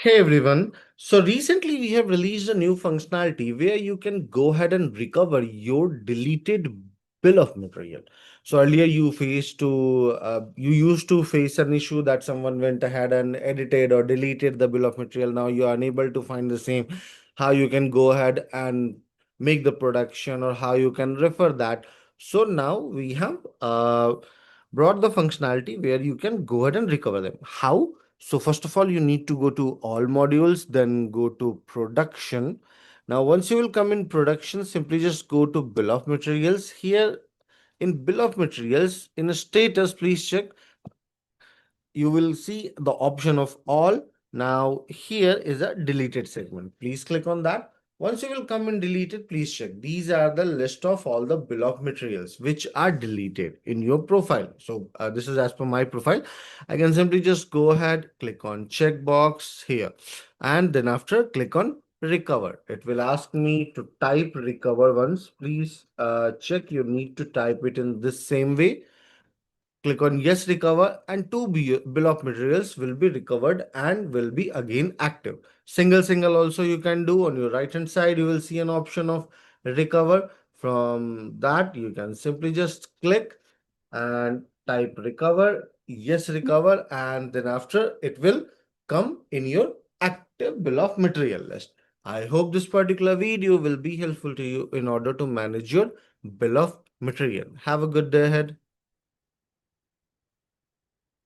Hey everyone. So recently we have released a new functionality where you can go ahead and recover your deleted bill of material. So earlier you used to face an issue that someone went ahead and edited or deleted the bill of material. Now you are unable to find the same. How you can go ahead and make the production or how you can refer that. So now we have brought the functionality where you can go ahead and recover them. How? So first of all, you need to go to all modules, then go to production. Now, once you will come in production, simply just go to bill of materials. Here in bill of materials, in a status, please check you will see the option of all. Now here is a deleted segment. Please click on that. Once you will come and delete it, please check. These are the list of all the bill of materials which are deleted in your profile. So this is as per my profile. I can simply just go ahead, click on checkbox here, and then after click on recover. It will ask me to type recover once. Please check. You need to type it in this same way. Click on yes recover and two bill of materials will be recovered and will be again active. Single also you can do. On your right hand side you will see an option of recover. From that you can simply just click and type recover, yes recover, and then after it will come in your active bill of material list. I hope this particular video will be helpful to you in order to manage your bill of material. Have a good day ahead.